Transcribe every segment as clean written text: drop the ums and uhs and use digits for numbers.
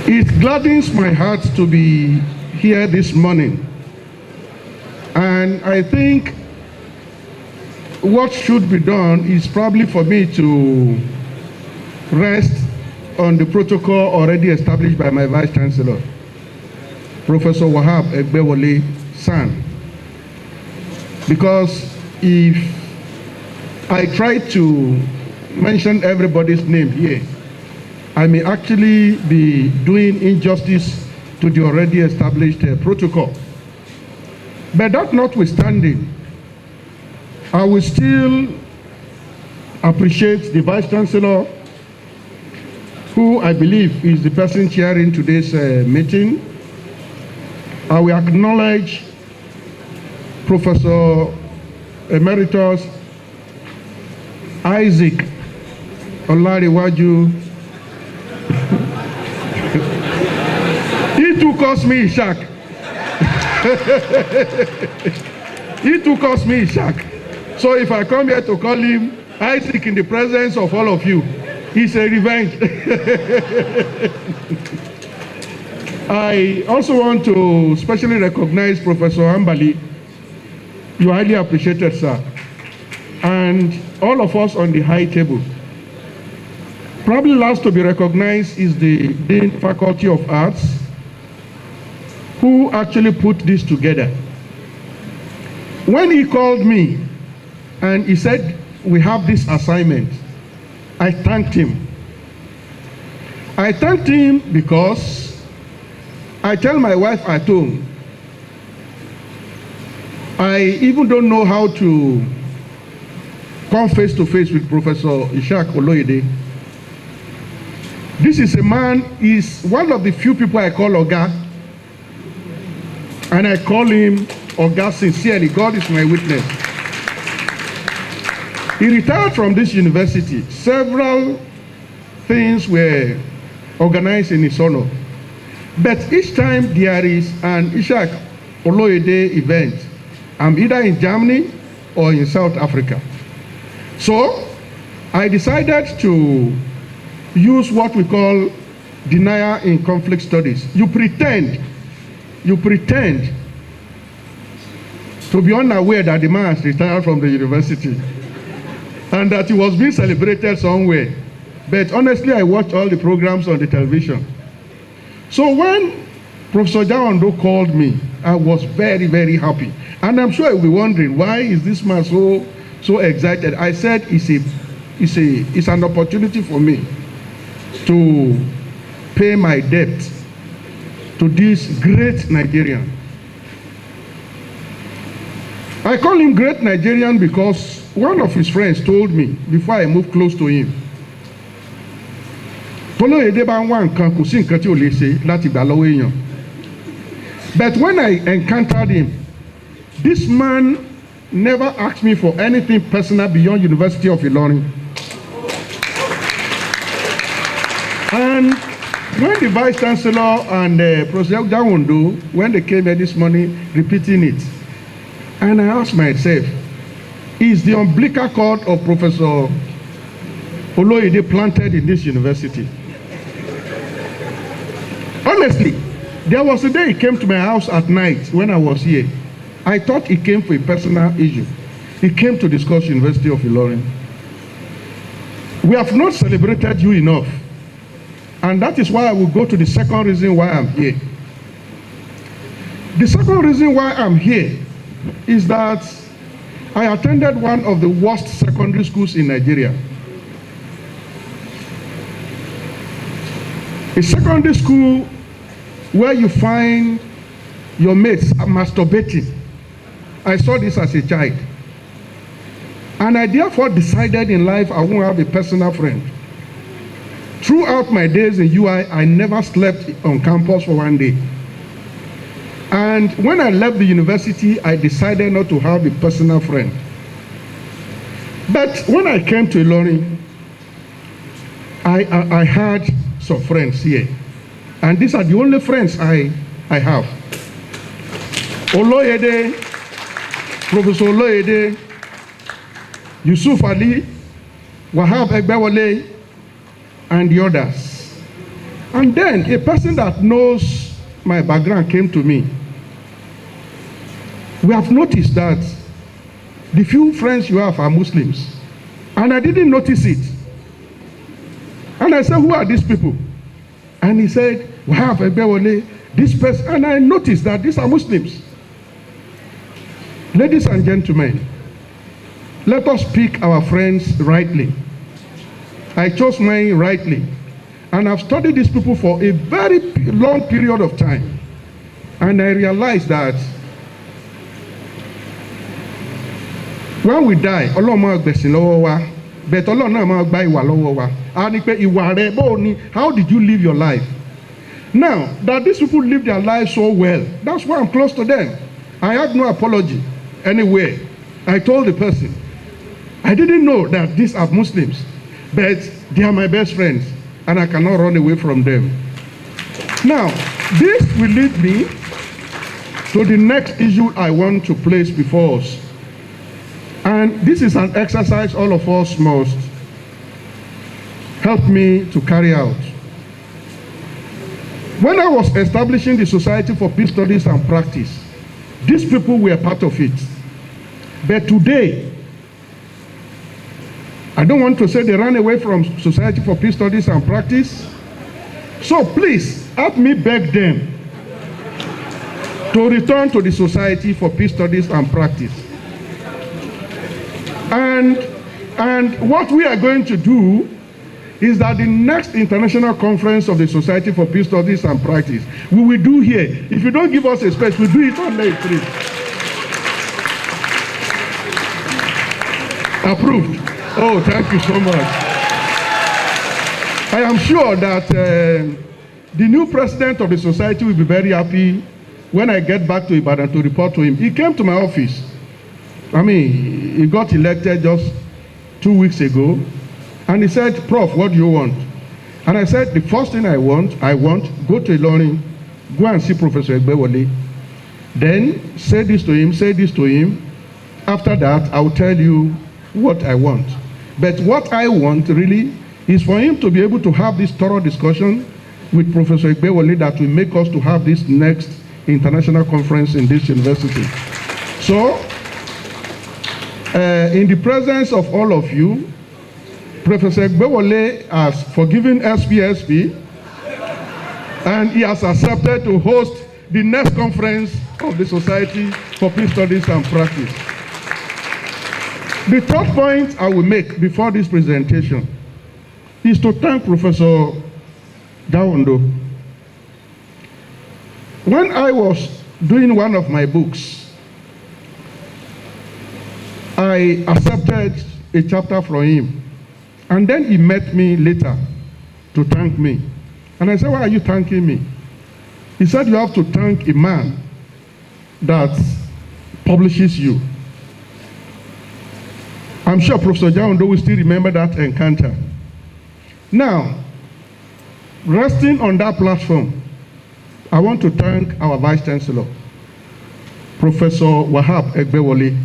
It gladdens my heart to be here this morning. And I think what should be done is probably for me to rest on the protocol already established by my Vice-Chancellor, Professor Wahab Egbewole San. Because if I try to mention everybody's name here, I may actually be doing injustice to the already established protocol. But that notwithstanding, I will still appreciate the Vice-Chancellor, who I believe is the person chairing today's meeting. I will acknowledge Professor Emeritus Isaac Olanrewaju. He too calls me Is-haq. He too calls me Is-haq. So if I come here to call him Isaac in the presence of all of you, it's a revenge. I also want to especially recognize Professor Ambali. You are highly appreciated, sir. And all of us on the high table. Probably last to be recognized is the Dean Faculty of Arts, who actually put this together. When he called me and he said, we have this assignment, I thanked him. I thanked him because I tell my wife at home, I even don't know how to come face to face with Professor Is-haq Olayede. This is a man, is one of the few people I call Oga. And I call him Oga sincerely. God is my witness. He retired from this university. Several things were organized in his honor. But each time there is an Is-haq Olayede event, I'm either in Germany or in South Africa. So I decided to use what we call denial in conflict studies. You pretend to be unaware that the man has retired from the university and that he was being celebrated somewhere. But honestly, I watched all the programs on the television. So when Professor Jawando called me, I was very, very happy. And I'm sure you'll be wondering, why is this man so excited? I said it's an opportunity for me to pay my debt to this great Nigerian. I call him great Nigerian because one of his friends told me before I moved close to him, but when I encountered him, this man never asked me for anything personal beyond University of Ilorin. And when the Vice-Chancellor and Professor Jawando, when they came here this morning, repeating it, and I asked myself, is the umbilical cord of Professor Oloyede planted in this university? Honestly, there was a day he came to my house at night when I was here. I thought he came for a personal issue. He came to discuss University of Ilorin. We have not celebrated you enough. And that is why I will go to the second reason why I'm here. The second reason why I'm here is that I attended one of the worst secondary schools in Nigeria. A secondary school where you find your mates masturbating. I saw this as a child. And I therefore decided in life I won't have a personal friend. Throughout my days in UI, I never slept on campus for one day. And when I left the university, I decided not to have a personal friend. But when I came to Ilorin, I had some friends here. And these are the only friends I have. Oloyede, Professor Oloyede, Yusuf Ali, Wahab Egbewole, and the others. And then a person that knows my background came to me. We have noticed that the few friends you have are Muslims. And I didn't notice it. And I said, who are these people? And he said, Wahab Egbewole, this person. And I noticed that these are Muslims. Ladies and gentlemen, let us pick our friends rightly. I chose mine rightly. And I've studied these people for a very long period of time. And I realized that when we die, Ọlọ́run máa gbẹ̀sìn lọ́wọ́ wa, but Ọlọ́run náà máa gba ìwà lọ́wọ́ wa. A ní pé ìwà rẹ bó ni, how did you live your life? Now, that these people live their lives so well, that's why I'm close to them. I have no apology anywhere. I told the person, I didn't know that these are Muslims, but they are my best friends, and I cannot run away from them. Now, this will lead me to the next issue I want to place before us. And this is an exercise all of us must help me to carry out. When I was establishing the Society for Peace Studies and Practice, these people were part of it. But today, I don't want to say they ran away from Society for Peace Studies and Practice. So please, help me beg them to return to the Society for Peace Studies and Practice. And what we are going to do is that the next international conference of the Society for Peace Studies and Practice, we will do here. If you don't give us a space, we'll do it on May 3. Approved. Oh, thank you so much. I am sure that the new president of the society will be very happy when I get back to Ibadan to report to him. He came to my office. I mean, he got elected just 2 weeks ago. And he said, Prof, what do you want? And I said, the first thing I want, go to Ilorin, go and see Professor Egbewole. Then say this to him. After that, I will tell you what I want. But what I want really is for him to be able to have this thorough discussion with Professor Egbewole that will make us to have this next international conference in this university. So, in the presence of all of you, Professor Egbewole has forgiven SPSP and he has accepted to host the next conference of the Society for Peace Studies and Practice. The third point I will make before this presentation is to thank Professor Dawondo. When I was doing one of my books, I accepted a chapter from him. And then he met me later to thank me. And I said, why are you thanking me? He said, you have to thank a man that publishes you. I'm sure Professor Dawondo will still remember that encounter. Now, resting on that platform, I want to thank our Vice-Chancellor, Professor Wahab Egbewole.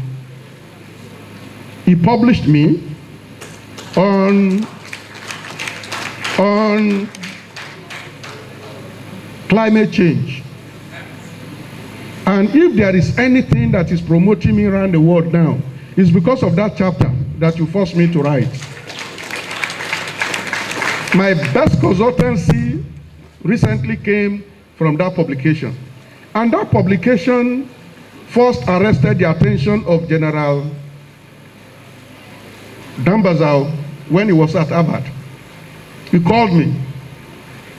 He published me on climate change. And if there is anything that is promoting me around the world now, it's because of that chapter that you forced me to write. My best consultancy recently came from that publication. And that publication first arrested the attention of General Dambazao when he was at Harvard. He called me.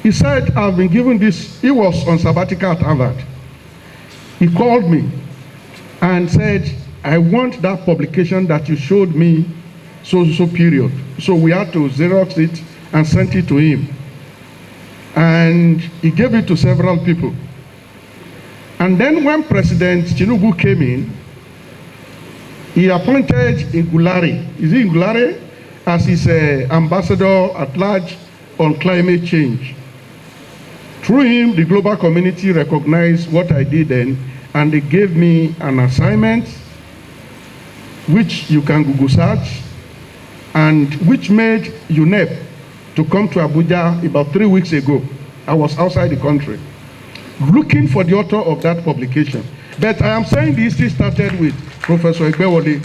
He said, I've been given this. He was on sabbatical at Harvard. He called me and said, I want that publication that you showed me so period. So we had to Xerox it and sent it to him. And he gave it to several people. And then when President Tinubu came in, he appointed Ngulari, is it Ngulari, as his ambassador at large on climate change. Through him, the global community recognized what I did then, and they gave me an assignment, which you can Google search, and which made UNEP to come to Abuja about 3 weeks ago I was outside the country, looking for the author of that publication. But I am saying the history started with Professor Igbewole.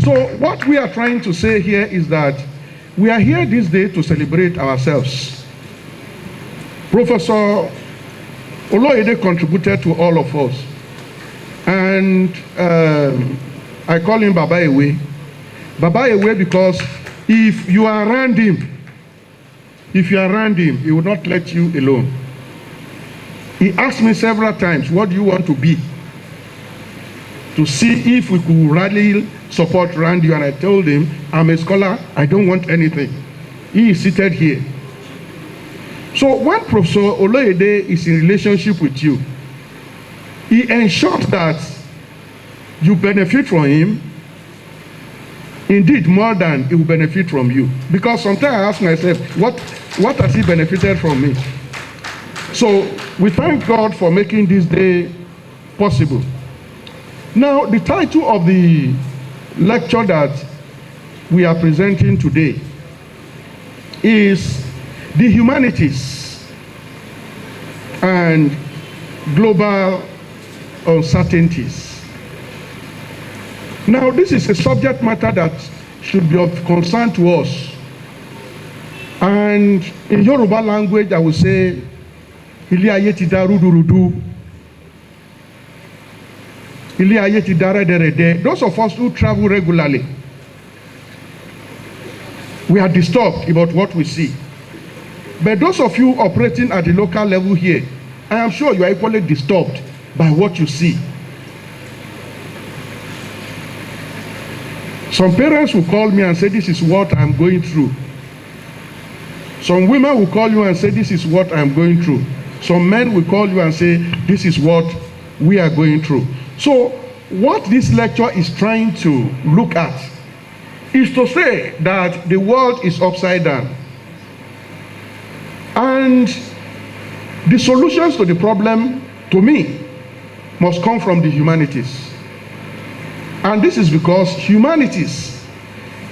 So what we are trying to say here is that we are here this day to celebrate ourselves. Professor Oloyede contributed to all of us. And I call him Baba Ewe. Baba Ewe because if you are around him, he will not let you alone. He asked me several times, what do you want to be? To see if we could rally support around you. And I told him, I'm a scholar, I don't want anything. He is seated here. So when Professor Oloyede is in relationship with you, he ensures that you benefit from him, indeed more than he will benefit from you. Because sometimes I ask myself, what has he benefited from me? So we thank God for making this day possible. Now, the title of the lecture that we are presenting today is The Humanities and Global Uncertainties. Now, this is a subject matter that should be of concern to us. And in Yoruba language, I will say, Ilé ayé ti dá rúdurùdu. Ilé ayé ti dá rẹ́dẹ̀rẹ́dẹ́. Those of us who travel regularly, we are disturbed about what we see. But those of you operating at the local level here, I am sure you are equally disturbed by what you see. Some parents will call me and say, this is what I'm going through. Some women will call you and say, this is what I'm going through. Some men will call you and say, this is what we are going through. So what this lecture is trying to look at is to say that the world is upside down. And the solutions to the problem, to me, must come from the humanities. And this is because humanities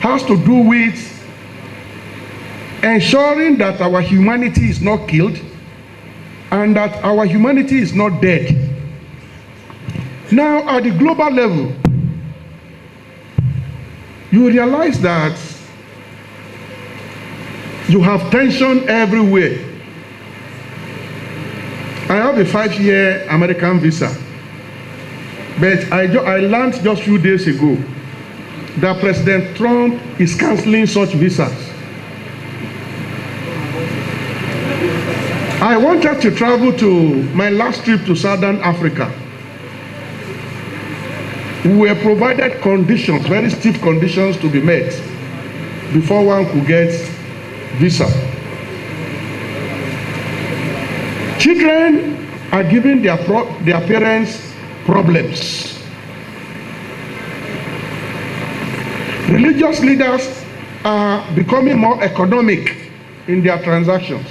has to do with ensuring that our humanity is not killed and that our humanity is not dead. Now, at the global level, you realize that you have tension everywhere. I have a 5-year American visa, but I learned just a few days ago that President Trump is canceling such visas. I wanted to travel to my last trip to Southern Africa. We were provided conditions, very stiff conditions to be met before one could get visa. Children are giving their parents problems. Religious leaders are becoming more economic in their transactions.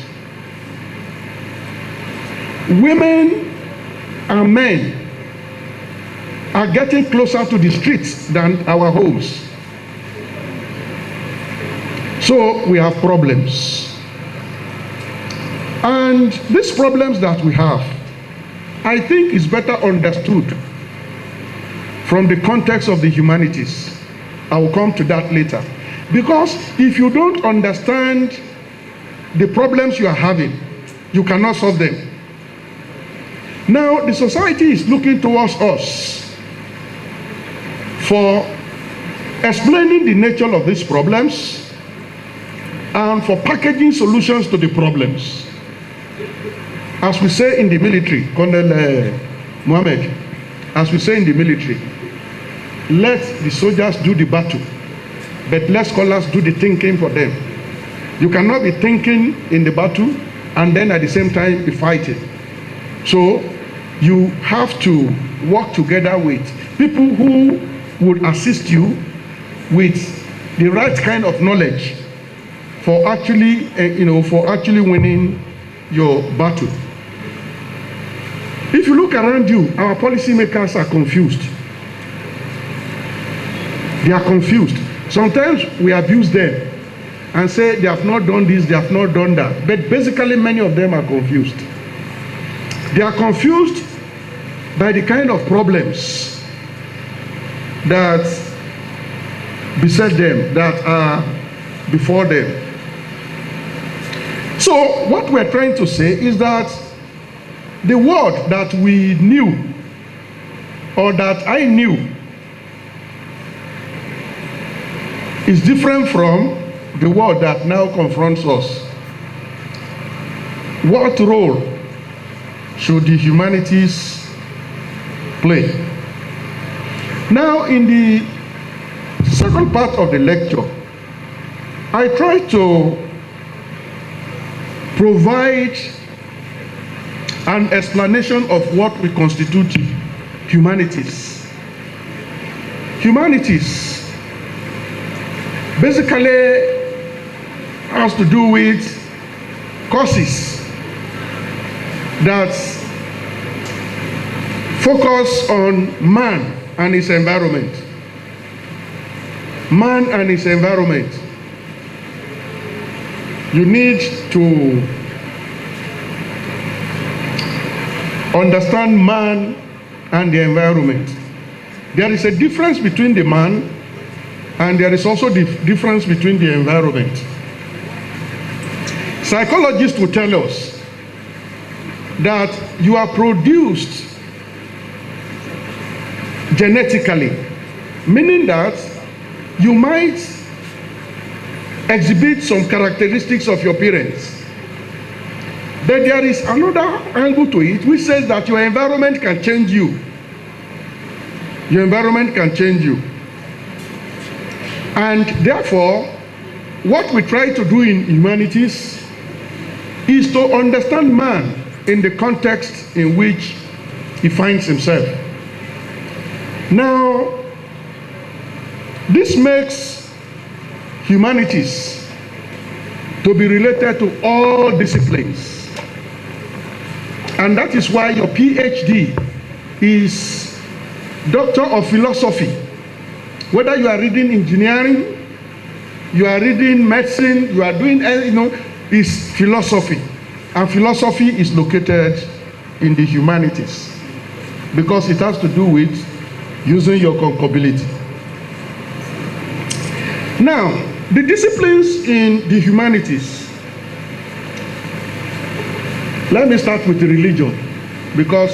Women and men are getting closer to the streets than our homes. So we have problems. And these problems that we have, I think is better understood from the context of the humanities. I will come to that later. Because if you don't understand the problems you are having, you cannot solve them. Now, the society is looking towards us for explaining the nature of these problems and for packaging solutions to the problems. As we say in the military, Colonel Mohammed, as we say in the military, let the soldiers do the battle, but let scholars do the thinking for them. You cannot be thinking in the battle and then at the same time be fighting. So you have to work together with people who would assist you with the right kind of knowledge for actually, winning your battle. If you look around you, our policymakers are confused. They are confused. Sometimes we abuse them. and say they have not done this, they have not done that. But basically, many of them are confused. They are confused by the kind of problems that beset them, that are before them. So what we're trying to say is that the word that we knew, or that I knew, is different from the word that now confronts us. What role should the humanities play? Now, in the second part of the lecture, I try to provide an explanation of what we constitute humanities. Humanities basically has to do with courses that focus on man and his environment. Man and his environment. You need to understand man and the environment. There is a difference between the man, and there is also the difference between the environment. Psychologists will tell us that you are produced genetically, meaning that you might exhibit some characteristics of your parents. But there is another angle to it which says that your environment can change you. Your environment can change you. And therefore, what we try to do in humanities is to understand man in the context in which he finds himself. Now, this makes humanities to be related to all disciplines. And that is why your PhD is Doctor of Philosophy. Whether you are reading engineering, you are reading medicine, you are doing, is philosophy. And philosophy is located in the humanities because it has to do with using your concability. Now, the disciplines in the humanities. Let me start with the religion, because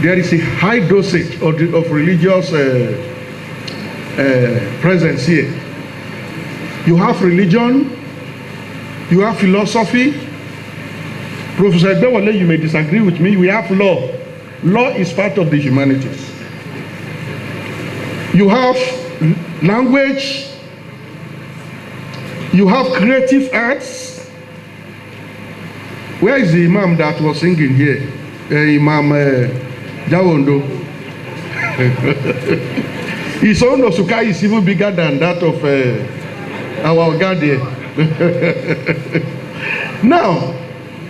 there is a high dosage of religious presence here. You have religion, you have philosophy. Professor Idewale, you may disagree with me. We have law. Law is part of the humanities. You have language. You have creative arts. Where is the imam that was singing here? Imam Jawondo. His own Osuka is even bigger than that of our Guardian. Now,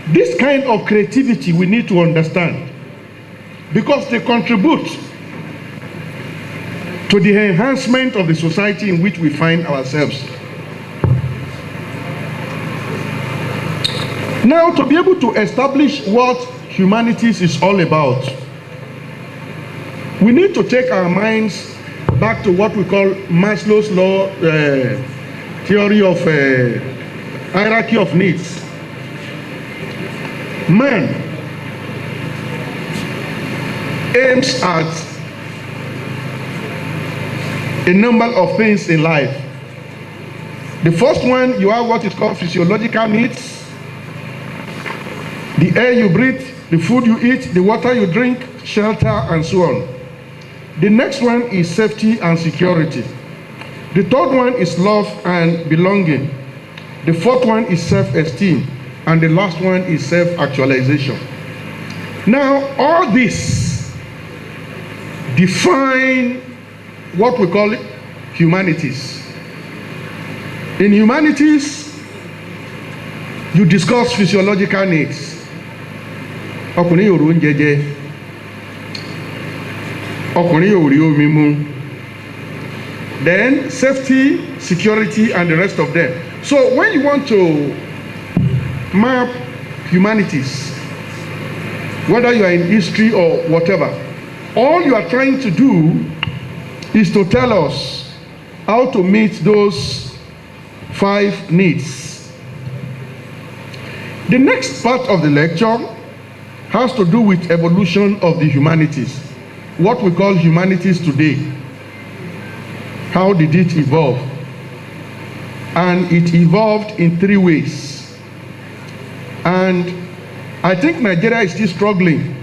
this kind of creativity we need to understand, because they contribute to the enhancement of the society in which we find ourselves. Now, to be able to establish what humanities is all about, we need to take our minds back to what we call Maslow's law, theory of hierarchy of needs. Man aims at a number of things in life. The first one, you have what is called physiological needs. The air you breathe, the food you eat, the water you drink, shelter, and so on. The next one is safety and security. The third one is love and belonging. The fourth one is self-esteem. And the last one is self-actualization. Now, all this define what we call humanities. In humanities, you discuss physiological needs. Ọkùnrin yóò rí oúnjẹ jẹ, ọkùnrin yóò rí omi mu. Then safety, security, and the rest of them. So when you want to map humanities, whether you are in history or whatever, all you are trying to do is to tell us how to meet those 5 needs. The next part of the lecture has to do with evolution of the humanities, what we call humanities today. How did it evolve? And it evolved in 3 ways. And I think Nigeria is still struggling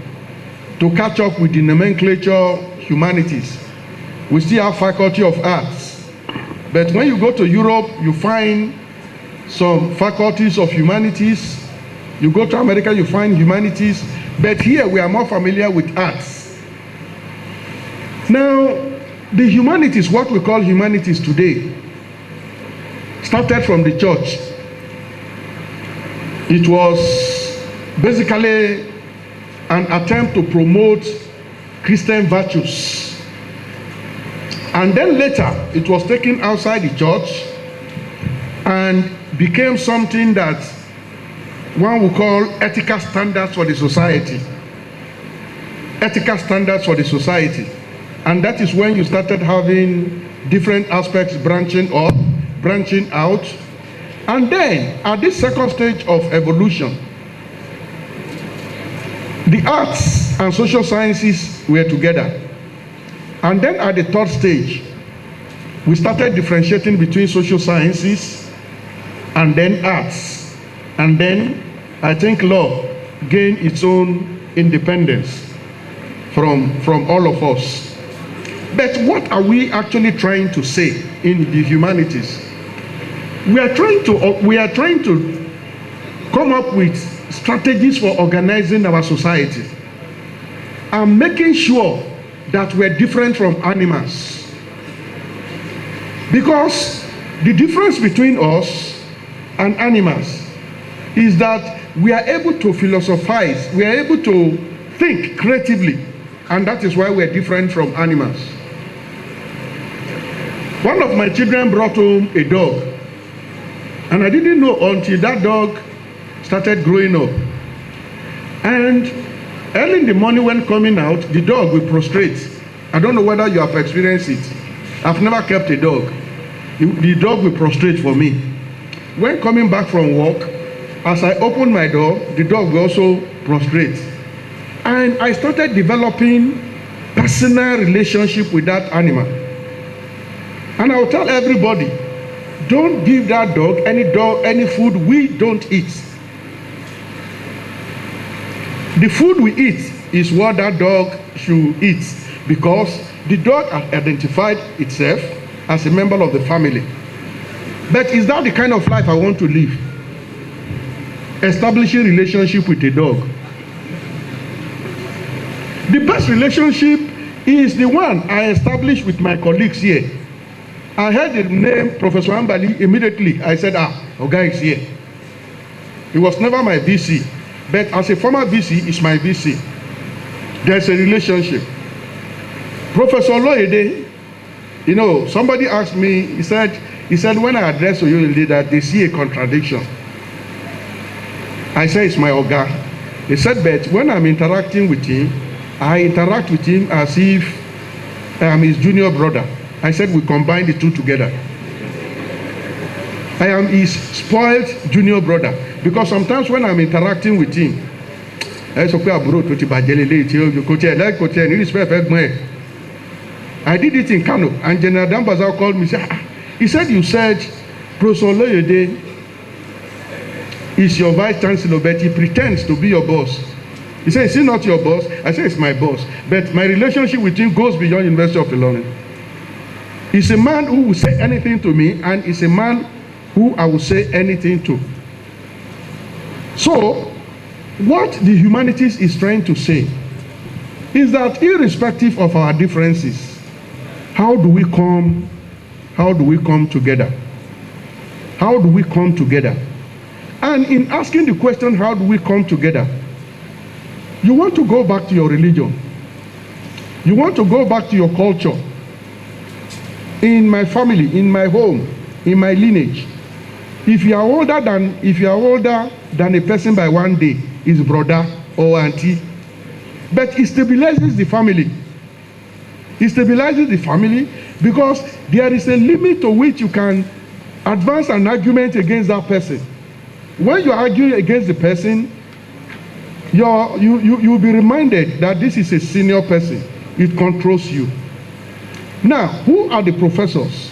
to catch up with the nomenclature humanities. We still have Faculty of Arts. But when you go to Europe, you find some faculties of humanities. You go to America, you find humanities. But here we are more familiar with arts. Now, the humanities, what we call humanities today, started from the church. It was basically an attempt to promote Christian virtues. And then later, it was taken outside the church and became something that one would call ethical standards for the society. Ethical standards for the society. And that is when you started having different aspects branching up, branching out. And then, at this second stage of evolution, the arts and social sciences were together. And then at the third stage, we started differentiating between social sciences and then arts. And then I think law gained its own independence from all of us. But what are we actually trying to say in the humanities? We are trying to come up with strategies for organizing our society and making sure that we're different from animals. Because the difference between us and animals is that we are able to philosophize, we are able to think creatively, and that is why we're different from animals. One of my children brought home a dog, and I didn't know until that dog started growing up. And early in the morning when coming out, the dog will prostrate. I don't know whether you have experienced it. I've never kept a dog. The dog will prostrate for me. When coming back from work, as I opened my door, the dog will also prostrate. And I started developing personal relationship with that animal. And I will tell everybody, don't give that dog any food we don't eat. The food we eat is what that dog should eat, because the dog has identified itself as a member of the family. But is that the kind of life I want to live? Establishing relationship with a dog. The best relationship is the one I established with my colleagues here. I heard the name Professor Ambali immediately. I said, Oga is here. He was never my VC, but as a former VC, he's my VC. There's a relationship. Professor Oloyede, you know, somebody asked me, he said when I address Oloyede that they see a contradiction. I said, it's my Oga. He said, but when I'm interacting with him, I interact with him as if I am his junior brother. I said, we combine the two together. I am his spoiled junior brother. Because sometimes when I'm interacting with him, I did it in Kano, and General Dambaza called me. He said, you said, Professor Oloyede is your Vice-Chancellor, but he pretends to be your boss. He said, is he not your boss? I said, it's my boss. But my relationship with him goes beyond University of Ilorin. He's a man who will say anything to me, and he's a man who I will say anything to. So, what the humanities is trying to say is that irrespective of our differences, how do we come together? How do we come together? And in asking the question, how do we come together? You want to go back to your religion. You want to go back to your culture. In my family, in my home, in my lineage, If you are older than a person by 1 day, is brother or auntie. But it stabilizes the family. It stabilizes the family because there is a limit to which you can advance an argument against that person. When you argue against the person, you'll be reminded that this is a senior person. It controls you. Now, who are the professors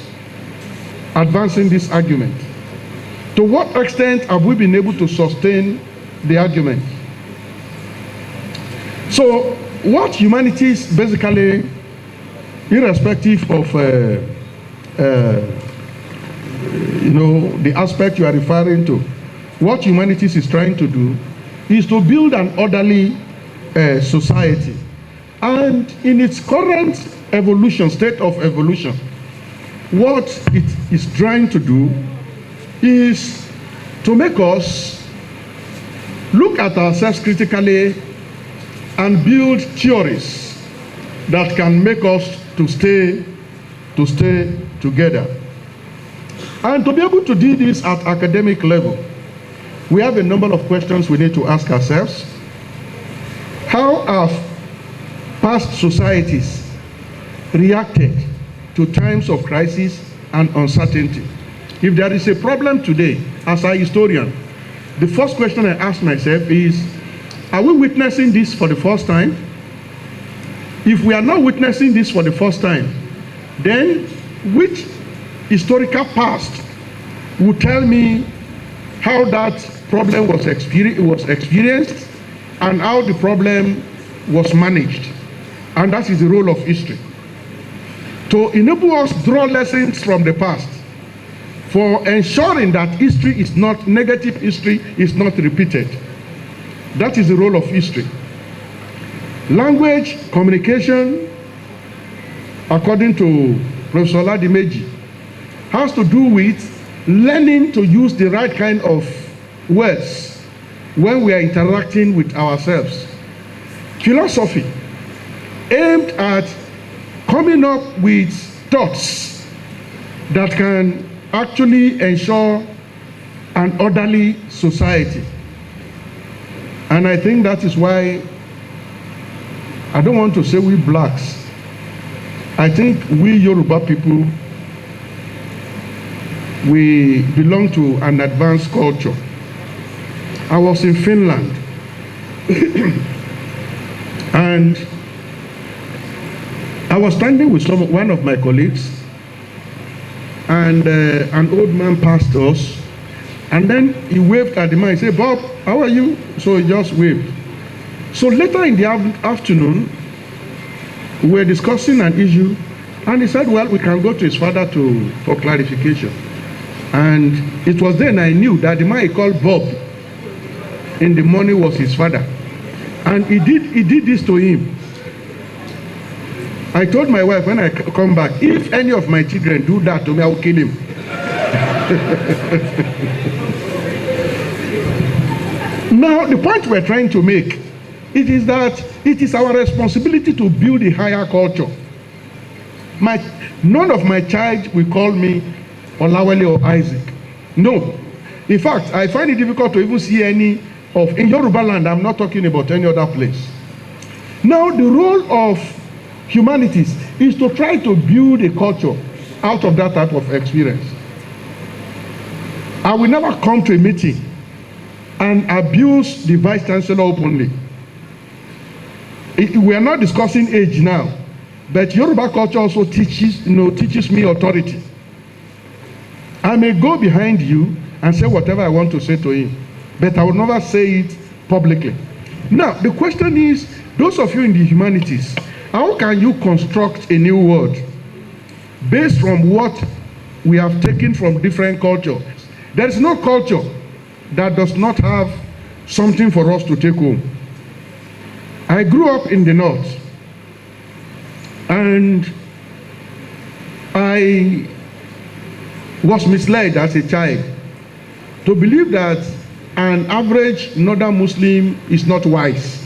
advancing this argument? To what extent have we been able to sustain the argument? So, what humanities basically, irrespective of the aspect you are referring to, what humanities is trying to do is to build an orderly society. And in its current state of evolution, what it is trying to do is to make us look at ourselves critically and build theories that can make us to stay together. And to be able to do this at academic level, we have a number of questions we need to ask ourselves. How have past societies reacted to times of crisis and uncertainty? If there is a problem today, as a historian, the first question I ask myself is, are we witnessing this for the first time? If we are not witnessing this for the first time, then which historical past will tell me how that problem was experienced and how the problem was managed? And that is the role of history. To enable us to draw lessons from the past, for ensuring that negative history is not repeated. That is the role of history. Language, communication, according to Professor Oladimeji, has to do with learning to use the right kind of words when we are interacting with ourselves. Philosophy, aimed at coming up with thoughts that can actually ensure an orderly society. And I think that is why I don't want to say we blacks. I think we Yoruba people, we belong to an advanced culture. I was in Finland and I was standing with one of my colleagues, and an old man passed us, and then he waved at the man. He said, "Bob, how are you?" So he just waved. So later in the afternoon, we were discussing an issue, and he said, well, we can go to his father for clarification. And it was then I knew that the man he called Bob in the morning was his father. And he did this to him. I told my wife when I come back, if any of my children do that to me, I will kill him. Now, the point we're trying to make, it is that it is our responsibility to build a higher culture. None of my child will call me Olawale or Isaac. No. In fact, I find it difficult to even see any in Yoruba land. I'm not talking about any other place. Now, the role of humanities is to try to build a culture out of that type of experience. I will never come to a meeting and abuse the Vice-Chancellor openly. We are not discussing age now, but Yoruba culture also teaches me authority. I may go behind you and say whatever I want to say to him, but I will never say it publicly. Now, the question is, those of you in the humanities, how can you construct a new word based on what we have taken from different cultures? There is no culture that does not have something for us to take home. I grew up in the north, and I was misled as a child to believe that an average northern Muslim is not wise.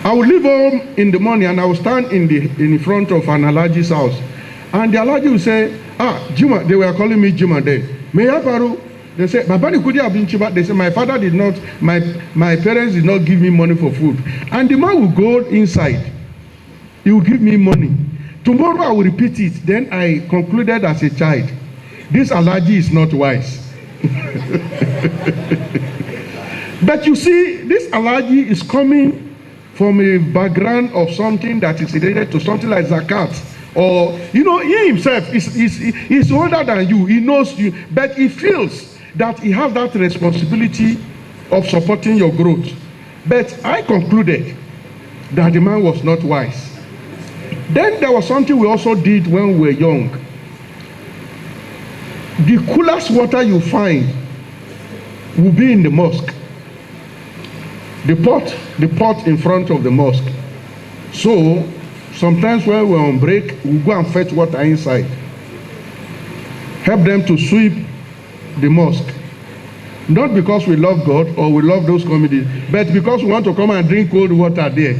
I would leave home in the morning and I would stand in the front of an Alhaji's house, and the Alhaji would say, Juma, they were calling me Juma then. They say, they say, my father did not, my parents did not give me money for food. And the man will go inside. He will give me money. Tomorrow I will repeat it. Then I concluded as a child, this allergy is not wise. But you see, this allergy is coming from a background of something that is related to something like zakat. Or, you know, he himself is older than you. He knows you. But he feels that he has that responsibility of supporting your growth. But I concluded that the man was not wise. Then there was something we also did when we were young. The coolest water you find will be in the mosque. The pot in front of the mosque. So sometimes when we're on break, we'll go and fetch water inside. Help them to sweep the mosque. Not because we love God or we love those communities, but because we want to come and drink cold water there.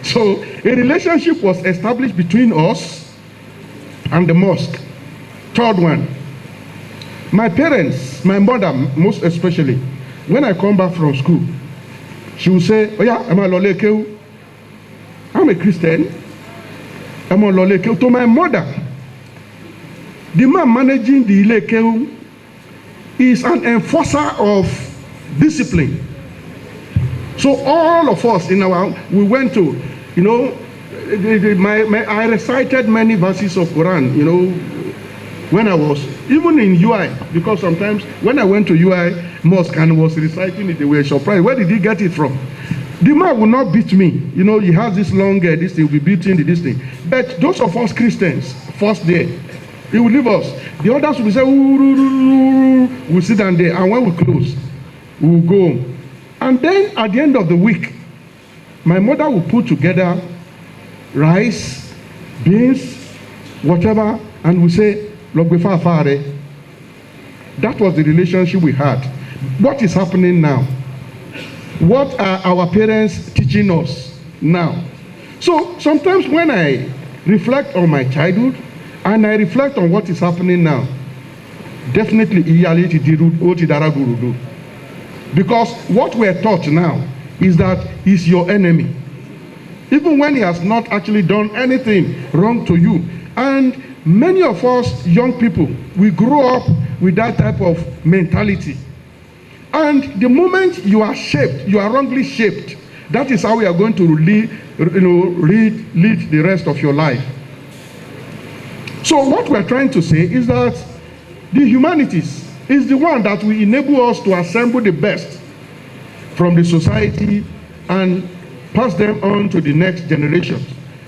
So a relationship was established between us and the mosque. Third one, my parents, my mother most especially, when I come back from school, she will say, oh yeah, I'm a Christian. I'm a Lolekeu. To my mother, the man managing the Ilekeu is an enforcer of discipline. So all of us we went to, you know, I recited many verses of Quran, you know, when I was, even in UI, because sometimes when I went to UI mosque and was reciting it, they were surprised. Where did he get it from? The man will not beat me. You know, he has this long this thing, will be beating this thing. But those of us Christians, first day, he will leave us. The others will say, we'll sit down there, and when we close, we will go home. And then at the end of the week, my mother will put together rice, beans, whatever, and we say, that was the relationship we had. What is happening now? What are our parents teaching us now? So sometimes when I reflect on my childhood and I reflect on what is happening now, definitely because what we are taught now is that he's your enemy, even when he has not actually done anything wrong to you. And many of us young people, we grow up with that type of mentality. And the moment you are shaped, you are wrongly shaped, that is how we are going to lead the rest of your life. So what we are trying to say is that the humanities is the one that will enable us to assemble the best from the society and pass them on to the next generation.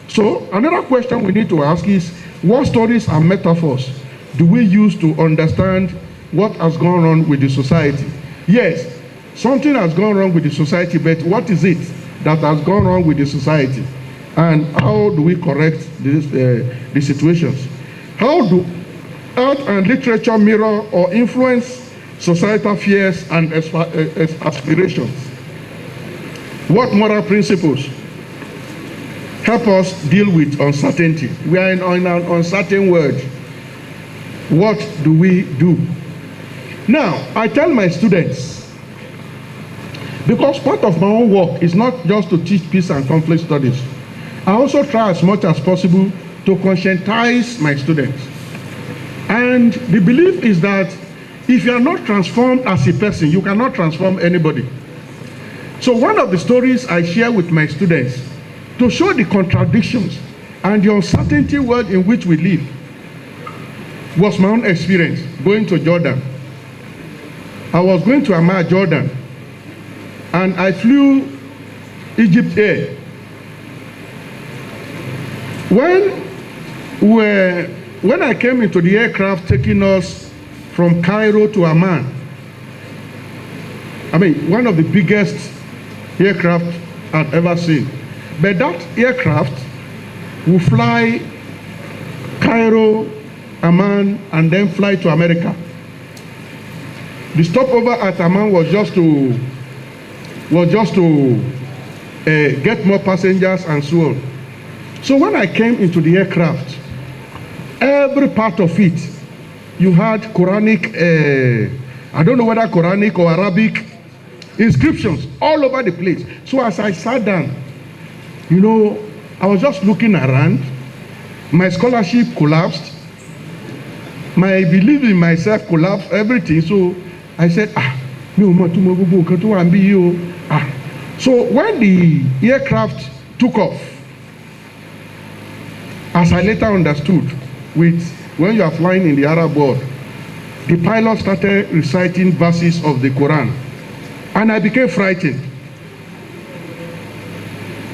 So another question we need to ask is, what stories and metaphors do we use to understand what has gone on with the society? Yes, something has gone wrong with the society, but what is it that has gone wrong with the society? And how do we correct the situations? How do art and literature mirror or influence societal fears and aspirations? What moral principles help us deal with uncertainty? We are in an uncertain world. What do we do? Now, I tell my students, because part of my own work is not just to teach peace and conflict studies, I also try as much as possible to conscientize my students. And the belief is that if you are not transformed as a person, you cannot transform anybody. So one of the stories I share with my students to show the contradictions and the uncertainty world in which we live was my own experience going to Jordan. I was going to Amman, Jordan, and I flew Egypt Air. When I came into the aircraft taking us from Cairo to Amman, I mean, one of the biggest aircraft I've ever seen. But that aircraft will fly Cairo, Amman, and then fly to America. The stopover at Amman was just to get more passengers and so on. So when I came into the aircraft, every part of it, you had Quranic, I don't know whether Quranic or Arabic inscriptions all over the place. So as I sat down, you know, I was just looking around. My scholarship collapsed. My belief in myself collapsed, everything. So I said, So when the aircraft took off, as I later understood, when you are flying in the Arab world, the pilot started reciting verses of the Quran, and I became frightened.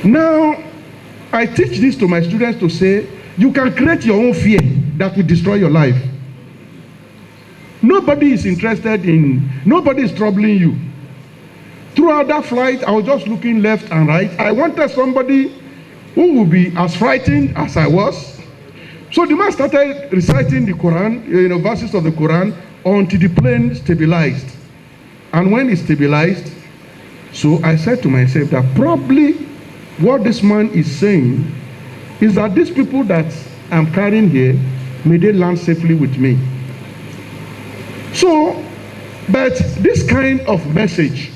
Now, I teach this to my students to say, you can create your own fear that will destroy your life. Nobody is nobody is troubling you. Throughout that flight, I was just looking left and right. I wanted somebody who would be as frightened as I was. So the man started reciting the Quran, verses of the Quran, until the plane stabilized. And when it stabilized, so I said to myself that probably what this man is saying is that these people that I'm carrying here, may they land safely with me. So, but this kind of message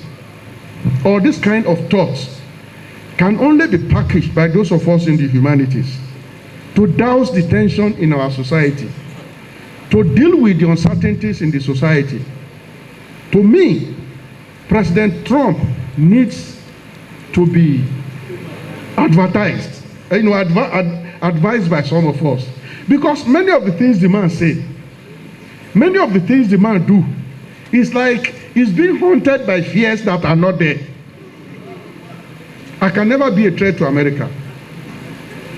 or this kind of thoughts can only be packaged by those of us in the humanities to douse the tension in our society, to deal with the uncertainties in the society. To me, President Trump needs to be advertised, advised by some of us. Because many of the things the man say, many of the things the man do, is like he's being haunted by fears that are not there. I can never be a threat to America.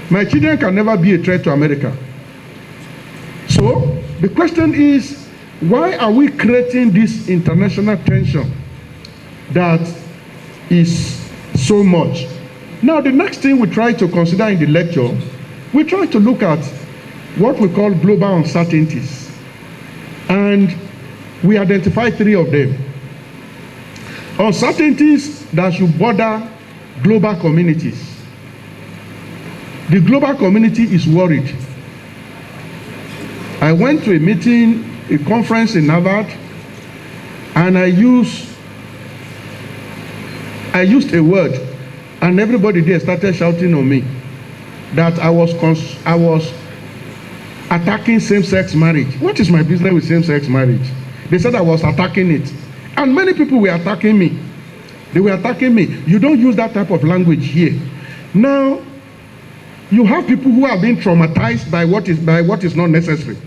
My children can never be a threat to America. So the question is, why are we creating this international tension that is so much? Now, the next thing we try to consider in the lecture, we try to look at what we call global uncertainties. And we identify 3 of them. Uncertainties that should bother global communities. The global community is worried. I went to a meeting, a conference in Harvard, and I used a word, and everybody there started shouting on me that I was attacking same-sex marriage. What is my business with same-sex marriage? They said I was attacking it. And many people were attacking me. They were attacking me. You don't use that type of language here. Now, you have people who have been traumatized by what is not necessary.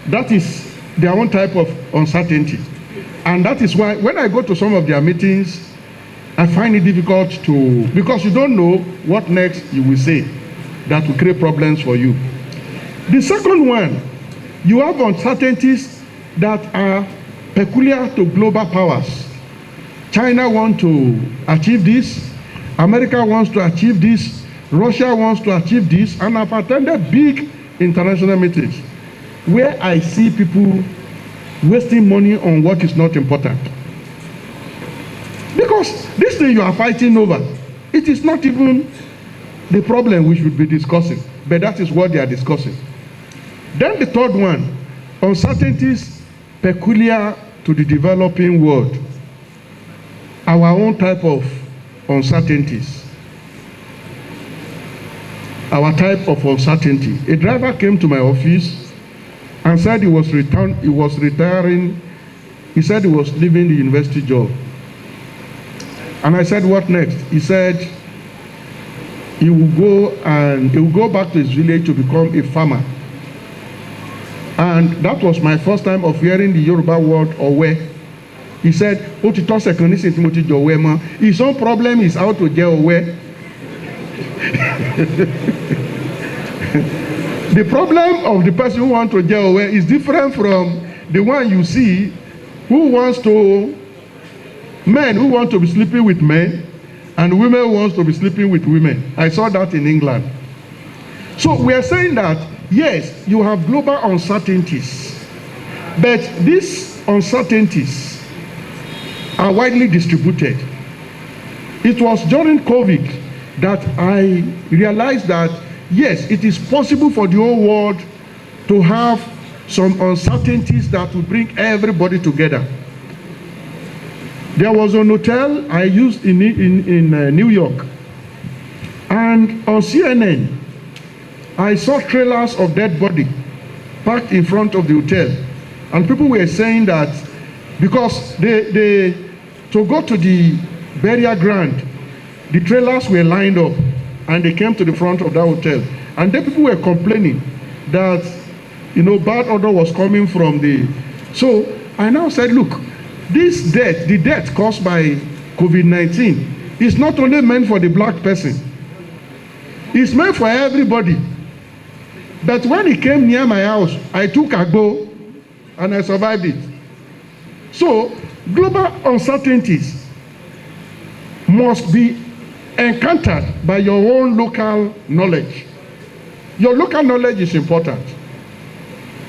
That is their own type of uncertainty. And that is why when I go to some of their meetings, I find it difficult because you don't know what next you will say that will create problems for you. The second one, you have uncertainties that are peculiar to global powers. China wants to achieve this, America wants to achieve this, Russia wants to achieve this, and I've attended big international meetings where I see people wasting money on what is not important. Because this thing you are fighting over, it is not even the problem we should be discussing, but that is what they are discussing. Then the third one, uncertainties peculiar to the developing world. Our own type of uncertainties. Our type of uncertainty. A driver came to my office and said he was retiring. He said he was leaving the university job. And I said, what next? He said he will go back to his village to become a farmer. And that was my first time of hearing the Yoruba word "owe." He said, his own problem is how to get away. The problem of the person who wants to get away is different from the one you see men who want to be sleeping with men and women who wants to be sleeping with women. I saw that in England. So we are saying that, yes, you have global uncertainties, but these uncertainties are widely distributed. It was during COVID that I realized that, yes, it is possible for the whole world to have some uncertainties that will bring everybody together. There was an hotel I used in New York, and on CNN, I saw trailers of dead body parked in front of the hotel, and people were saying that because they to go to the burial ground, the trailers were lined up, and they came to the front of that hotel, and then people were complaining that bad odor was coming from the. So I now said, look, this death, the death caused by COVID-19, is not only meant for the black person, it's meant for everybody. But when it came near my house, I took a go and I survived it. So global uncertainties must be encountered by your own local knowledge. Your local knowledge is important.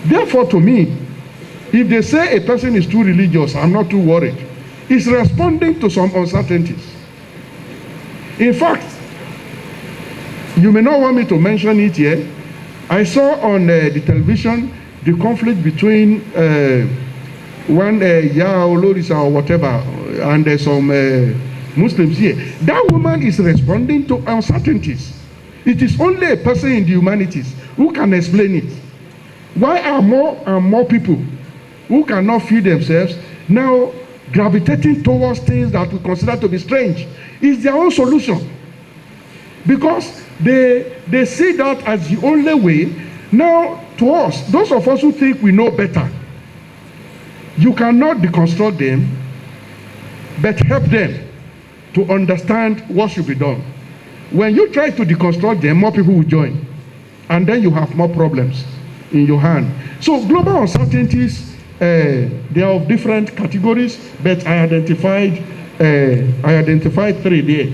Therefore, to me, if they say a person is too religious, I'm not too worried. It's responding to some uncertainties. In fact, you may not want me to mention it here. I saw on the television the conflict between one Olorisa or whatever and some Muslims here. That woman is responding to uncertainties. It is only a person in the humanities who can explain it. Why are more and more people who cannot feed themselves now gravitating towards things that we consider to be strange? It's their own solution. Because they see that as the only way. Now, to us, those of us who think we know better, you cannot deconstruct them, but help them to understand what should be done. When you try to deconstruct them, more people will join, and then you have more problems in your hand. So global uncertainties, they are of different categories, but I identified three there.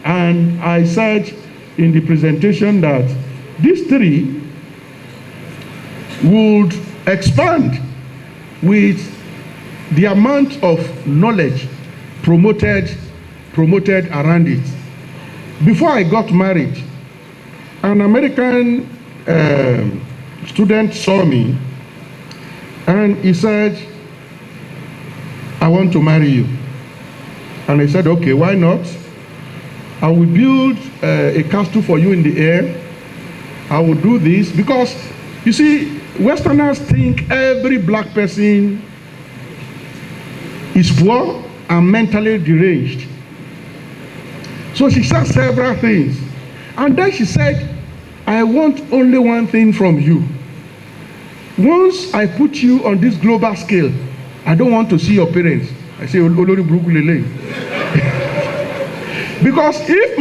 And I said in the presentation that these three would expand with the amount of knowledge promoted around it. Before I got married, an American student saw me and he said, I want to marry you. And I said, okay, why not? I will build a castle for you in the air. I will do this because, you see, Westerners think every black person is poor and mentally deranged. So she said several things. And then she said, I want only one thing from you. Once I put you on this global scale, I don't want to see your parents. I say, Olori Brukulele. Because if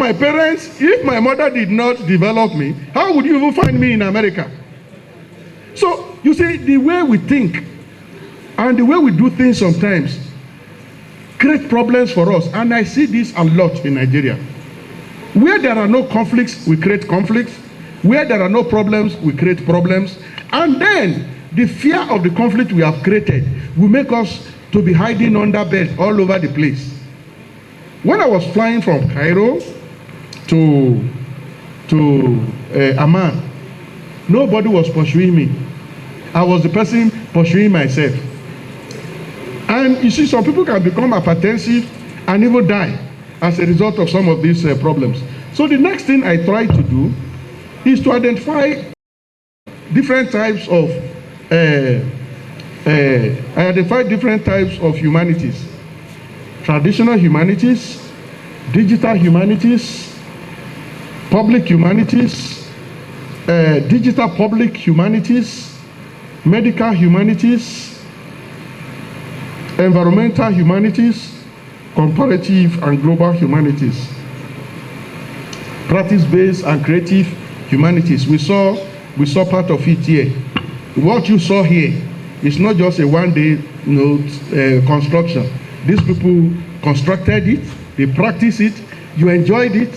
my mother did not develop me, how would you even find me in America? So, you see, the way we think and the way we do things sometimes create problems for us. And I see this a lot in Nigeria. Where there are no conflicts, we create conflicts. Where there are no problems, we create problems. And then the fear of the conflict we have created will make us to be hiding under bed all over the place. When I was flying from Cairo to Amman, nobody was pursuing me. I was the person pursuing myself. And you see, some people can become hypertensive and even die as a result of some of these problems. So the next thing I try to do is to identify different types of humanities. Traditional humanities, digital humanities, public humanities, digital public humanities, medical humanities, environmental humanities, comparative and global humanities, practice-based and creative humanities. We saw part of it here. What you saw here is not just a one-day construction. These people constructed it, they practiced it, you enjoyed it.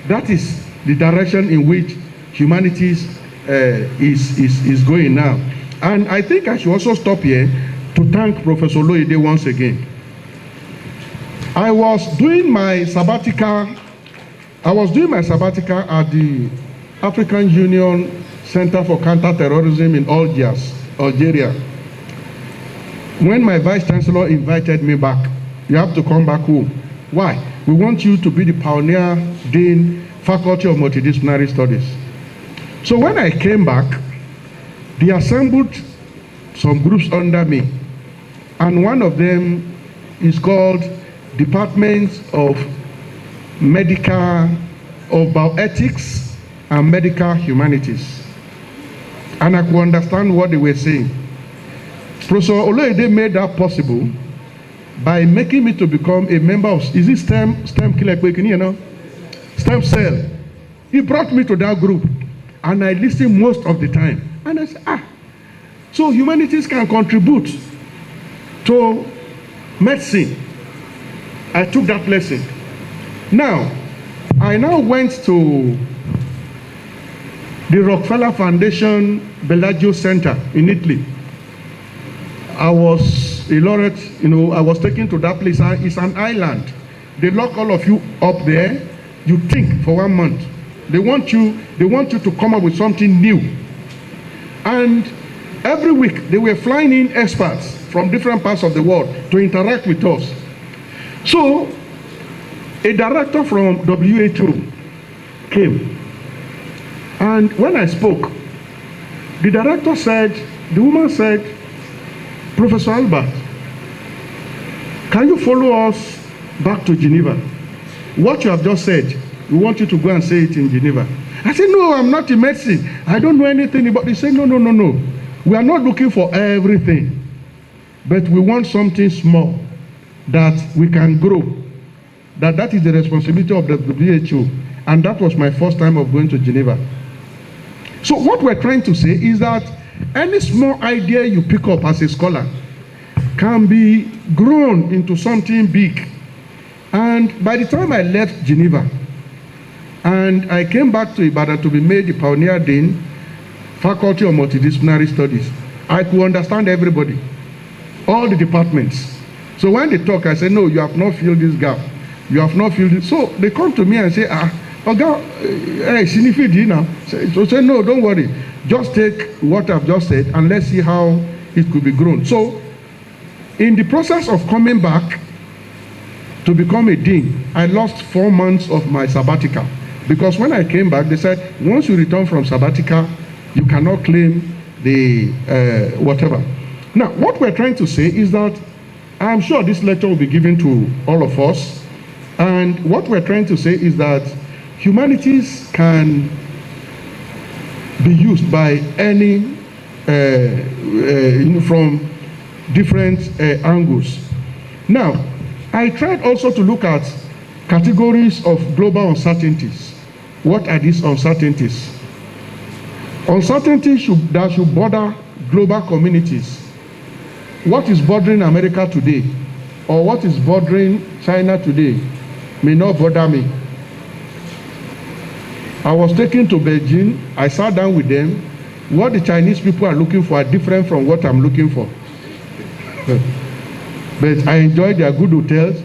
That is the direction in which humanities is going now. And I think I should also stop here to thank Professor Oloyede once again. I was doing my sabbatical at the African Union Center for Counter-Terrorism in Algiers, Algeria. When my Vice-Chancellor invited me back, you have to come back home. Why? We want you to be the pioneer dean, Faculty of Multidisciplinary Studies. So when I came back, they assembled some groups under me, and one of them is called Department of Bioethics and Medical Humanities. And I could understand what they were saying. Professor Oloyede made that possible by making me to become a member of, is it STEM cell. He brought me to that group, and I listened most of the time. And I said, so humanities can contribute to medicine. I took that lesson. Now, I went to the Rockefeller Foundation Bellagio Center in Italy. I was a laureate, I was taken to that place. It's an island. They lock all of you up there. You think for 1 month. They want you to come up with something new. And every week they were flying in experts from different parts of the world to interact with us. So a director from WHO came. And when I spoke, the woman said, Professor Albert, can you follow us back to Geneva? What you have just said, we want you to go and say it in Geneva. I said, no, I'm not in medicine. I don't know anything about it. They said, no. We are not looking for everything, but we want something small that we can grow. That is the responsibility of the WHO. And that was my first time of going to Geneva. So what we're trying to say is that any small idea you pick up as a scholar can be grown into something big. And by the time I left Geneva and I came back to Ibadan to be made the pioneer dean, Faculty of Multidisciplinary Studies, I could understand everybody, all the departments. So when they talk, I say, no, you have not filled this gap. You have not filled it. So they come to me and say, So say, no, don't worry. Just take what I've just said and let's see how it could be grown. So in the process of coming back to become a dean, I lost 4 months of my sabbatical. Because when I came back, they said, once you return from sabbatical, you cannot claim the whatever. Now, what we're trying to say is that I'm sure this lecture will be given to all of us. And what we're trying to say is that humanities can be used by any, from different angles. Now, I tried also to look at categories of global uncertainties. What are these uncertainties? Uncertainties that should border global communities. What is bothering America today, or what is bothering China today, may not bother me. I was taken to Beijing. I sat down with them. What the Chinese people are looking for are different from what I'm looking for. But I enjoyed their good hotels.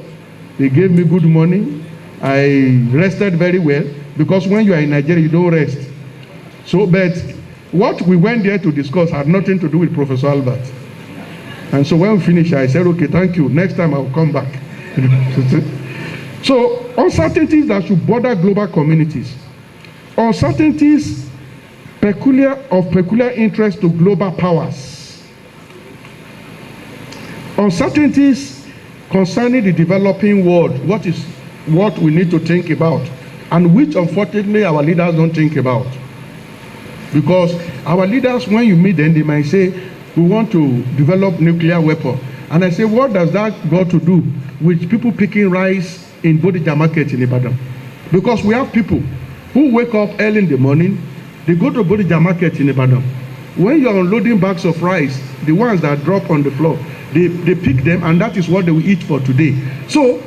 They gave me good money. I rested very well, because when you are in Nigeria, you don't rest. So, but what we went there to discuss had nothing to do with Professor Albert. And so when we finished, I said, okay, thank you. Next time I'll come back. So, uncertainties that should border global communities. Uncertainties of peculiar interest to global powers. Uncertainties concerning the developing world. What we need to think about, and which unfortunately our leaders don't think about. Because our leaders, when you meet them, they might say, we want to develop nuclear weapon. And I say, what does that got to do with people picking rice in Bodija market in Ibadan? Because we have people who wake up early in the morning, they go to Bodija market in Ibadan. When you're unloading bags of rice, the ones that drop on the floor, they pick them, and that is what they will eat for today. So,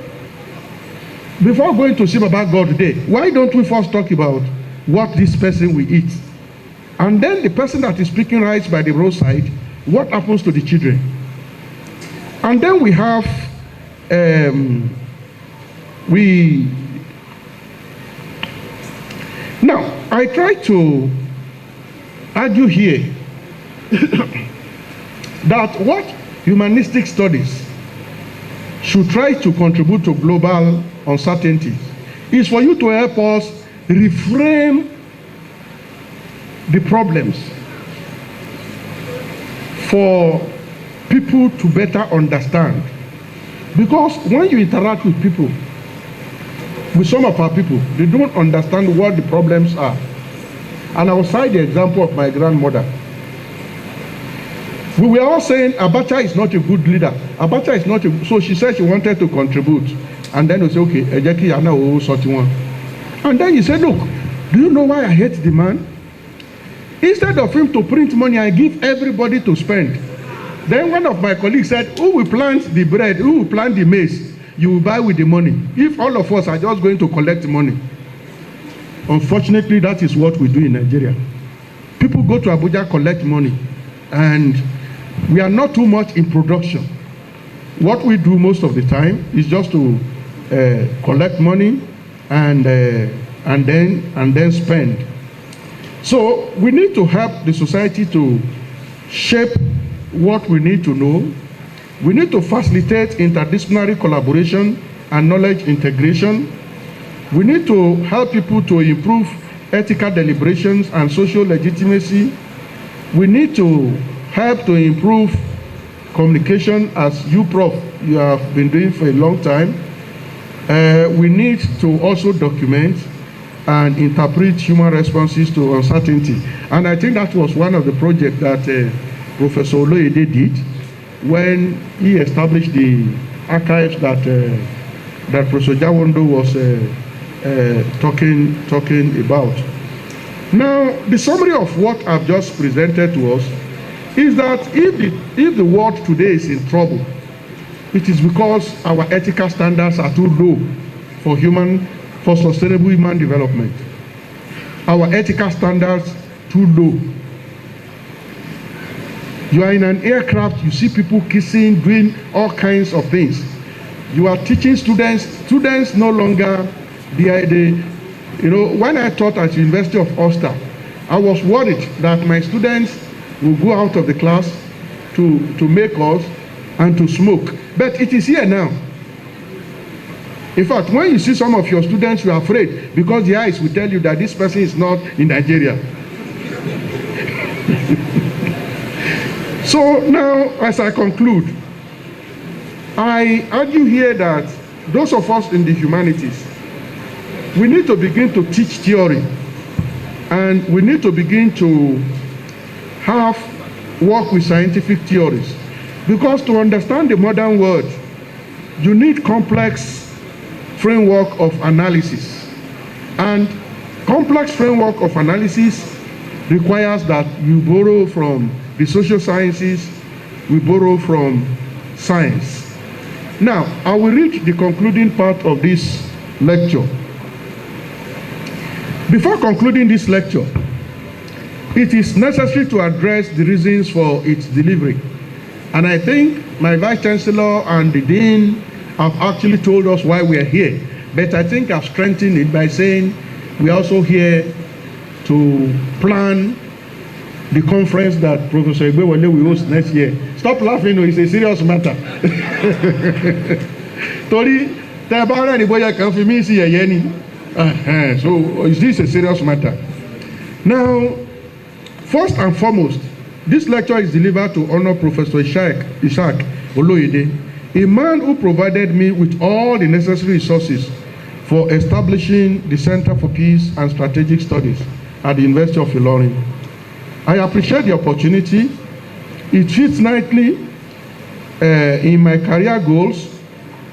before going to see about God today, why don't we first talk about what this person will eat? And then the person that is picking rice by the roadside, what happens to the children? And then we have, now, I try to argue here that what humanistic studies should try to contribute to global uncertainties is for you to help us reframe the problems for people to better understand. Because when you interact with people, with some of our people, they don't understand what the problems are. And I will cite the example of my grandmother. We were all saying Abacha is not a good leader. Abacha is not a, so she said she wanted to contribute. And then we say, okay, Ejeki Yana will sort one. And then he said, look, do you know why I hate the man? Instead of him to print money and give everybody to spend, then one of my colleagues said, who will plant the bread, who will plant the maize, you will buy with the money. If all of us are just going to collect money. Unfortunately, that is what we do in Nigeria. People go to Abuja, collect money, and we are not too much in production. What we do most of the time is just to collect money and then spend. So we need to help the society to shape what we need to know. We need to facilitate interdisciplinary collaboration and knowledge integration. We need to help people to improve ethical deliberations and social legitimacy. We need to help to improve communication, as you, Prof, you have been doing for a long time. We need to also document and interpret human responses to uncertainty. And I think that was one of the projects that Professor Oloyede did when he established the archives that Professor Jawondo was talking about. Now, the summary of what I've just presented to us is that if the world today is in trouble, it is because our ethical standards are too low for sustainable human development. Our ethical standards too low. You are in an aircraft, you see people kissing, doing all kinds of things. You are teaching students no longer, you know, when I taught at the University of Ulster, I was worried that my students will go out of the class to make calls and to smoke. But it is here now. In fact, when you see some of your students, you are afraid because the eyes will tell you that this person is not in Nigeria. So now, as I conclude, I argue here that those of us in the humanities, we need to begin to teach theory, and we need to begin to work with scientific theories. Because to understand the modern world, you need complex framework of analysis. And complex framework of analysis requires that you borrow from the social sciences, we borrow from science. Now, I will reach the concluding part of this lecture. Before concluding this lecture, it is necessary to address the reasons for its delivery. And I think my Vice-Chancellor and the Dean have actually told us why we are here. But I think I've strengthened it by saying we are also here to plan the conference that Professor Igbewole will host next year. Stop laughing, it's a serious matter. Tori, so is this a serious matter? Now, first and foremost, this lecture is delivered to honor Professor Is-haq Olanrewaju, a man who provided me with all the necessary resources for establishing the Center for Peace and Strategic Studies at the University of Ilorin. I appreciate the opportunity. It fits nicely in my career goals.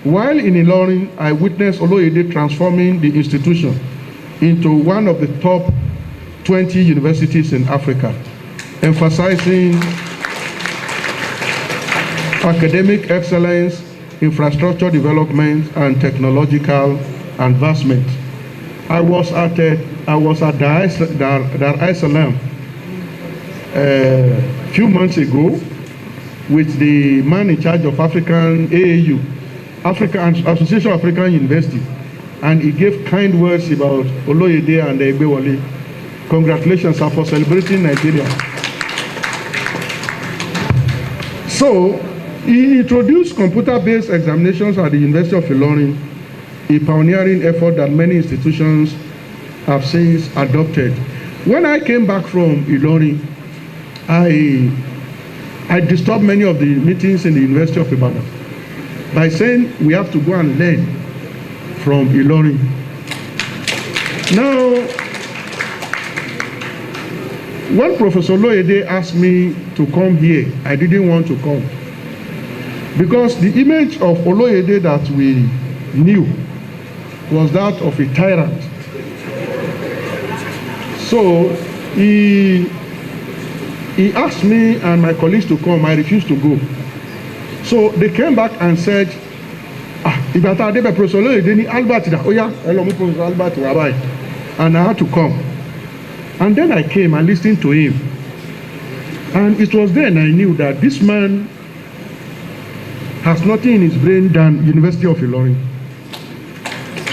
While in Ilorin, I witnessed Oloyede transforming the institution into one of the top 20 universities in Africa, emphasizing academic excellence, infrastructure development, and technological advancement. I was at Dar es Salaam a few months ago with the man in charge of African AAU, Association of African University, and he gave kind words about Oloyede and Igbewole. Congratulations, sir, for celebrating Nigeria. So he introduced computer-based examinations at the University of Ilorin, a pioneering effort that many institutions have since adopted. When I came back from Ilorin, I disturbed many of the meetings in the University of Ibadan by saying we have to go and learn from Ilorin. Now, when Professor Oloyede asked me to come here, I didn't want to come. Because the image of Oloyede that we knew was that of a tyrant. So he asked me and my colleagues to come. I refused to go. So they came back and said, Professor Oloyede Albert, Professor Albert, and I had to come. And then I came and listened to him. And it was then I knew that this man has nothing in his brain than University of Ilorin.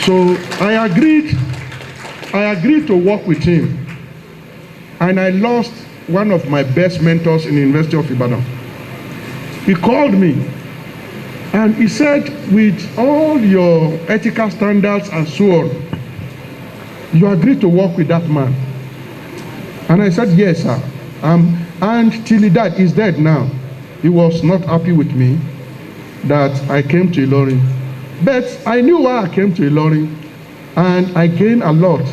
So I agreed to work with him. And I lost one of my best mentors in the University of Ibadan. He called me and he said, with all your ethical standards and so on, you agreed to work with that man. And I said, yes, sir. And till he died, he's dead now. He was not happy with me that I came to Ilorin. But I knew why I came to Ilorin, and I gained a lot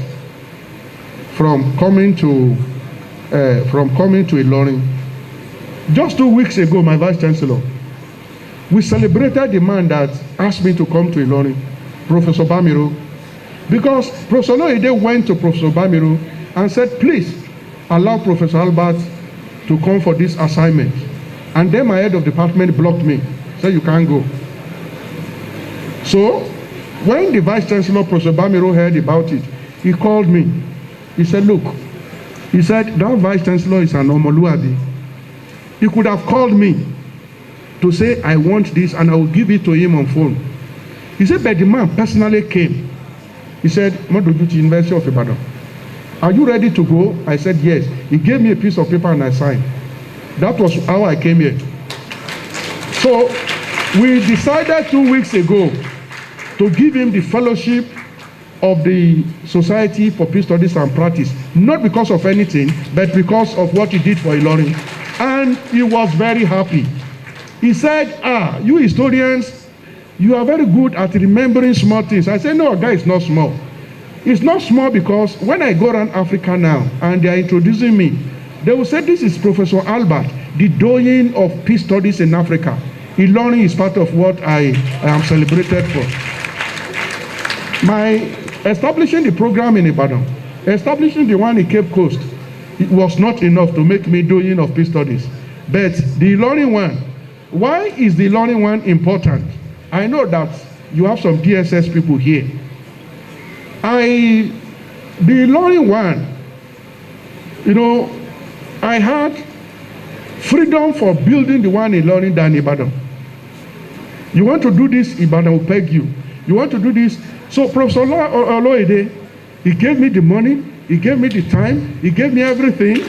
from coming to Ilorin. Just 2 weeks ago, my Vice-Chancellor, we celebrated the man that asked me to come to Ilorin, Professor Bamiro, because Professor Oloyede went to Professor Bamiro and said, please allow Professor Albert to come for this assignment. And then my head of department blocked me, said you can't go. So when the Vice-Chancellor, Professor Bamiro, heard about it, he called me. He said, look, he said, that Vice-Chancellor is an Omoluabi. He could have called me to say, I want this, and I will give it to him on phone. He said, but the man personally came. He said, Maduduti, University of Ibadan, are you ready to go? I said, yes. He gave me a piece of paper and I signed. That was how I came here. So we decided 2 weeks ago to give him the fellowship of the Society for Peace Studies and Practice, not because of anything, but because of what he did for Ilorin. And he was very happy. He said, you historians, you are very good at remembering small things. I said, no, that is not small. It's not small because when I go around Africa now and they are introducing me, they will say, this is Professor Albert, the doyen of peace studies in Africa. Ilorin is part of what I am celebrated for. My establishing the program in Ibadan, establishing the one in Cape Coast, it was not enough to make me doyen of peace studies. But the Ilorin one, why is the Ilorin one important? I know that you have some DSS people here. The Ilorin one, I had freedom for building the one in Ilorin than Ibadan. You want to do this, Ibadan will peg you. You want to do this. So Professor Oloyede, he gave me the money, he gave me the time, he gave me everything.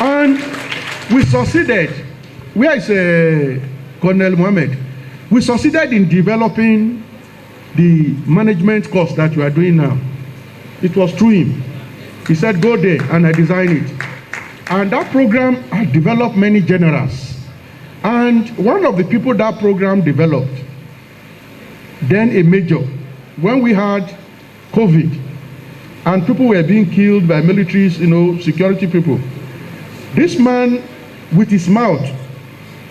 And we succeeded. Where is Colonel Mohammed? We succeeded in developing the management course that you are doing now. It was through him. He said, go there, and I designed it. And that program had developed many generals. And one of the people that program developed, then a major, when we had COVID, and people were being killed by militaries, security people, this man, with his mouth,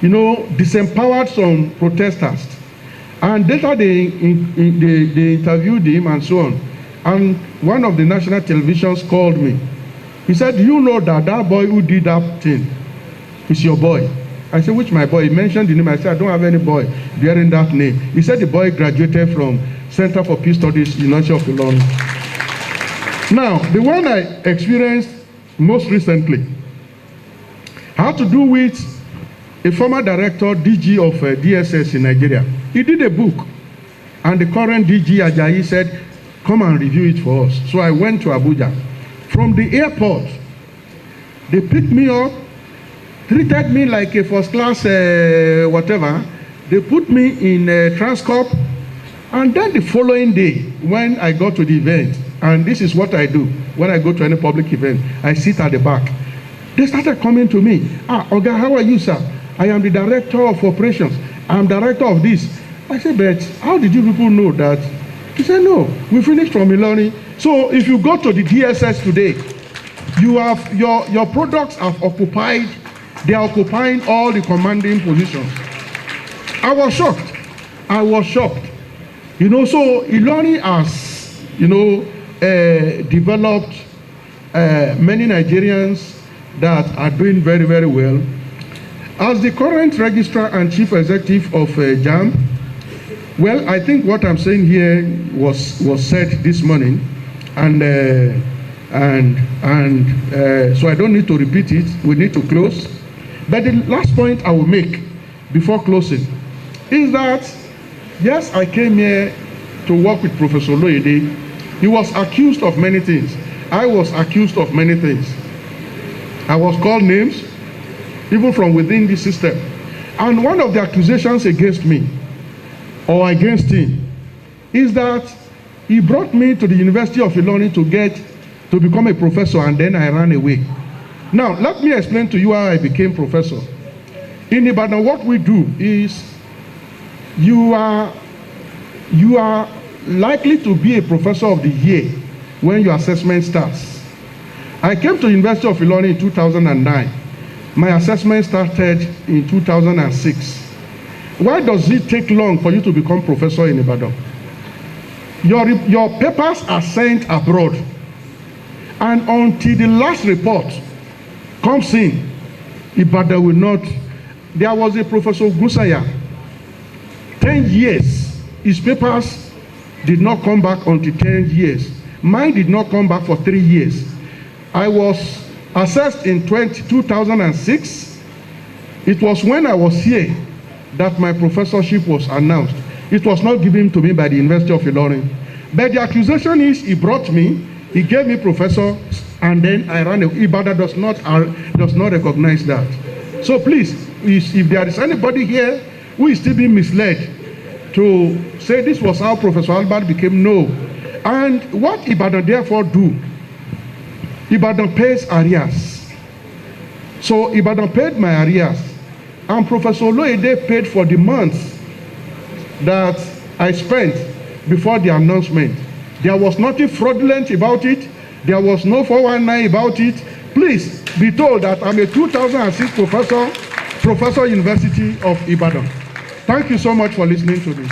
disempowered some protesters. And later they interviewed him and so on. And one of the national televisions called me. He said, do you know that that boy who did that thing is your boy? I said, which my boy? He mentioned the name. I said, I don't have any boy bearing that name. He said the boy graduated from Center for Peace Studies, University of Ilorin. Now, the one I experienced most recently had to do with a former director, DG of DSS in Nigeria. He did a book, and the current DG Ajayi said, come and review it for us. So I went to Abuja. From the airport, they picked me up treated me like a first class whatever. They put me in Transcorp, and then the following day, when I got to the event, and this is what I do when I go to any public event, I sit at the back. They started coming to me. Oga, how are you, sir? I am the director of operations. I am director of this. I said, but how did you people know that? He said, no, we finished from Ilorin. So if you go to the DSS today, you have your products have occupied, they are occupying all the commanding positions. I was shocked. So Ilorin has, developed many Nigerians that are doing very, very well. As the current registrar and chief executive of JAM, well, I think what I'm saying here was said this morning, and so I don't need to repeat it. We need to close. But the last point I will make before closing is that, yes, I came here to work with Professor Oloyede. He was accused of many things. I was accused of many things. I was called names, even from within the system. And one of the accusations against me, or against him, is that he brought me to the University of Ilorin to become a professor, and then I ran away. Now, let me explain to you how I became professor. In Ibadan, what we do is you are likely to be a professor of the year when your assessment starts. I came to the University of Ilorin in 2009. My assessment started in 2006. Why does it take long for you to become professor in Ibadan? Your papers are sent abroad, and until the last report comes in, Ibadan will not. There was a Professor Gusaya, 10 years. His papers did not come back until 10 years. Mine did not come back for 3 years. I was assessed in 2006. It was when I was here that my professorship was announced. It was not given to me by the University of Ilorin. But the accusation is he brought me, he gave me professor, and then I ran away. Ibadan does not recognize that. So please, if there is anybody here who is still being misled to say this was how Professor Albert became, no. And what Ibadan therefore do, Ibadan pays arrears. So Ibadan paid my arrears, and Professor Oloyede paid for the months that I spent before the announcement. There was nothing fraudulent about it. There was no 419 about it. Please be told that I'm a 2006 professor, University of Ibadan. Thank you so much for listening to me.